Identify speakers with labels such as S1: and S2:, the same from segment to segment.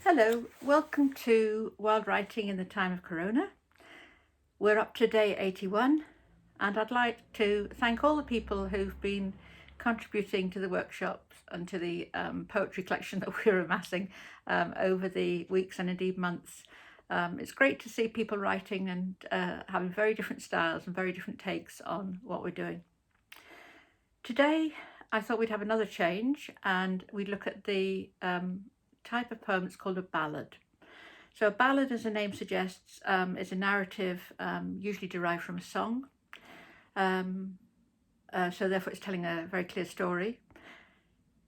S1: Hello, welcome to Wild Writing in the Time of Corona. We're up to day 81 and I'd like to thank all the people who've been contributing to the workshops and to the poetry collection that we're amassing over the weeks and indeed months. It's great to see people writing and having very different styles and very different takes on what we're doing. Today I thought we'd have another change and we'd look at the type of poem that's called a ballad. So a ballad, as the name suggests, is a narrative usually derived from a song. So therefore it's telling a very clear story.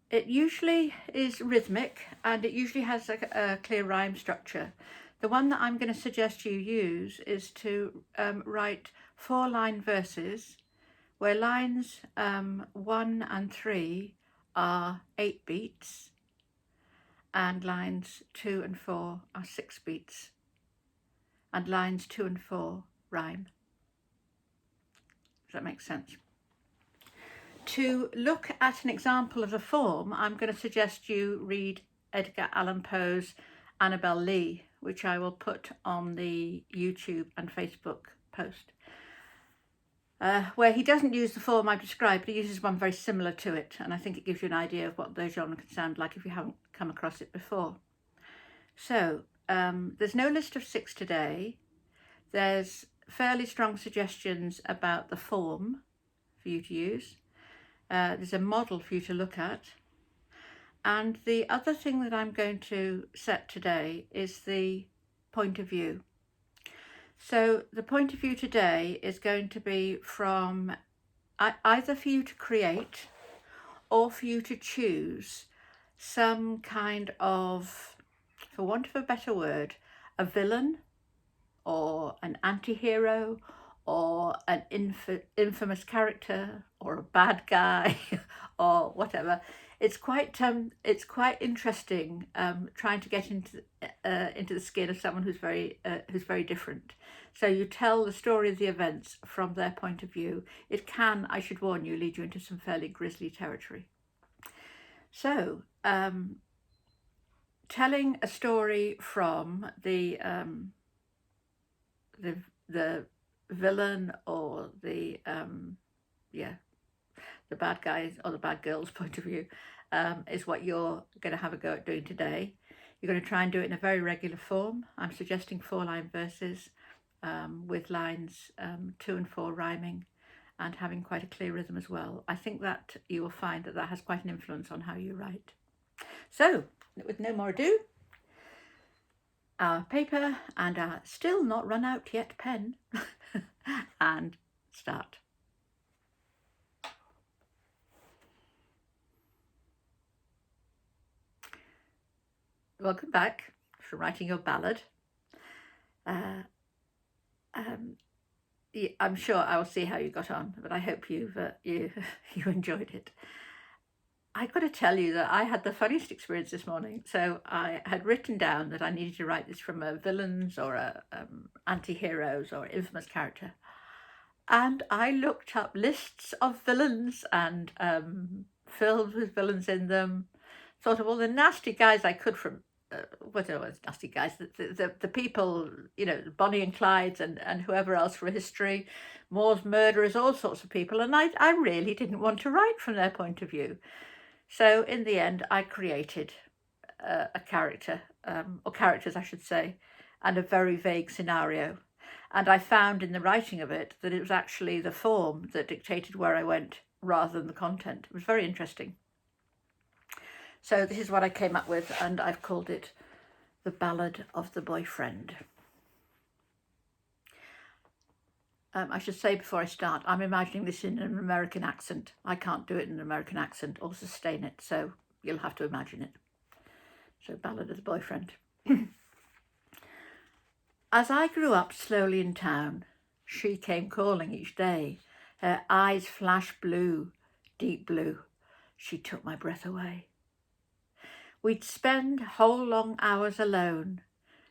S1: It usually is rhythmic and it usually has a clear rhyme structure. The one that I'm going to suggest you use is to write 4-line verses where lines 1 and 3 are 8 beats and lines 2 and 4 are 6 beats and lines 2 and 4 rhyme. Does that make sense? To look at an example of the form, I'm going to suggest you read Edgar Allan Poe's Annabel Lee, which I will put on the YouTube and Facebook post, where he doesn't use the form I've described, but he uses one very similar to it, and I think it gives you an idea of what the genre can sound like if you haven't come across it before. So there's no list of 6 today. There's fairly strong suggestions about the form for you to use. There's a model for you to look at. And the other thing that I'm going to set today is the point of view. So the point of view today is going to be from either for you to create or for you to choose some kind of, for want of a better word, a villain or an anti-hero or an infamous character or a bad guy or whatever. It's quite interesting trying to get into the skin of someone who's very different. So you tell the story of the events from their point of view. It can, I should warn you, lead you into some fairly grisly territory. So telling a story from the villain or the bad guys or the bad girl's point of view is what you're going to have a go at doing today. You're going to try and do it in a very regular form. I'm suggesting 4-line verses with lines 2 and 4 rhyming and having quite a clear rhythm as well. I think that you will find that has quite an influence on how you write. So, with no more ado, our paper and our still not run out yet pen and start. Welcome back from writing your ballad. I'm sure I will see how you got on, but I hope you enjoyed it. I've got to tell you that I had the funniest experience this morning. So I had written down that I needed to write this from a villains or a anti-heroes or infamous character. And I looked up lists of villains and films with villains in them, thought of all the nasty guys I could from, whatever nasty guys, the people, you know, Bonnie and Clyde's and whoever else for history, Moore's murderers, all sorts of people. And I really didn't want to write from their point of view. So in the end, I created a character, or characters I should say, and a very vague scenario. And I found in the writing of it that it was actually the form that dictated where I went rather than the content. It was very interesting. So this is what I came up with, and I've called it The Ballad of the Boyfriend. I should say before I start, I'm imagining this in an American accent. I can't do it in an American accent or sustain it, so you'll have to imagine it. So, Ballad of the Boyfriend. As I grew up slowly in town, she came calling each day. Her eyes flashed blue, deep blue. She took my breath away. We'd spend whole long hours alone.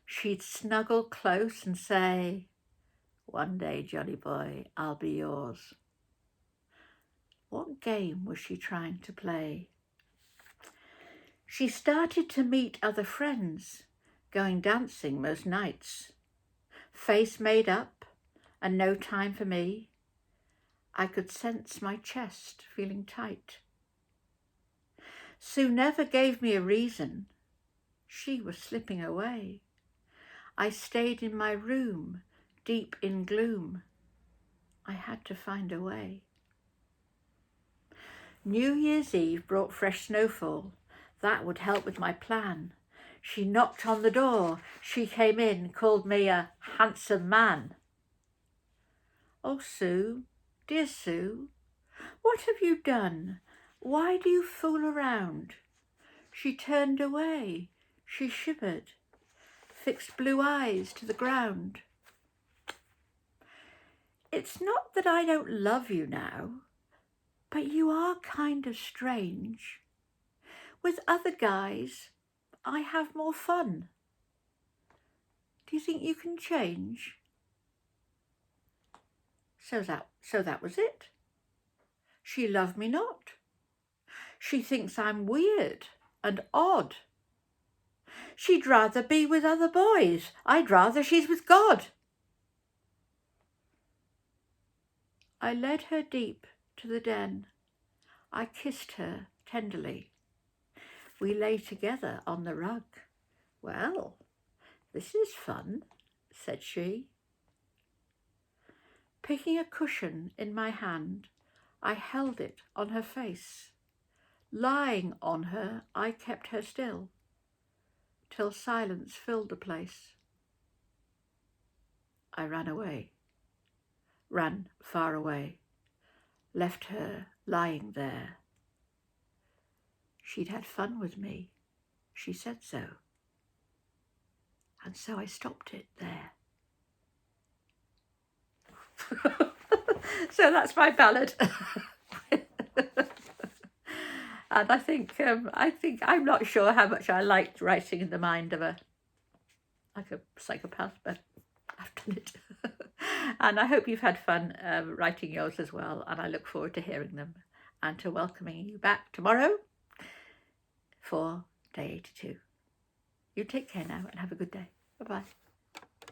S1: She'd snuggle close and say, "One day, Johnny boy, I'll be yours." What game was she trying to play? She started to meet other friends. going dancing most nights. Face made up and no time for me. I could sense my chest feeling tight. Sue never gave me a reason. She was slipping away. I stayed in my room, deep in gloom. I had to find a way. New Year's Eve brought fresh snowfall. That would help with my plan. She knocked on the door. She came in, called me a handsome man. Oh, Sue, dear Sue, what have you done? Why do you fool around? She turned away. She shivered, fixed blue eyes to the ground. It's not that I don't love you now, but you are kind of strange. With other guys, I have more fun. Do you think you can change? So that was it. She loved me not. She thinks I'm weird and odd. She'd rather be with other boys. I'd rather she's with God. I led her deep to the den. I kissed her tenderly. We lay together on the rug. Well, this is fun, said she. Picking a cushion in my hand, I held it on her face. Lying on her, I kept her still, till silence filled the place. I ran away, ran far away, left her lying there. She'd had fun with me, she said so, and so I stopped it there. So that's my ballad. And I think I'm not sure how much I liked writing in the mind of a psychopath, but I've done it. And I hope you've had fun writing yours as well, and I look forward to hearing them and to welcoming you back tomorrow for day 82. You take care now and have a good day. Bye-bye.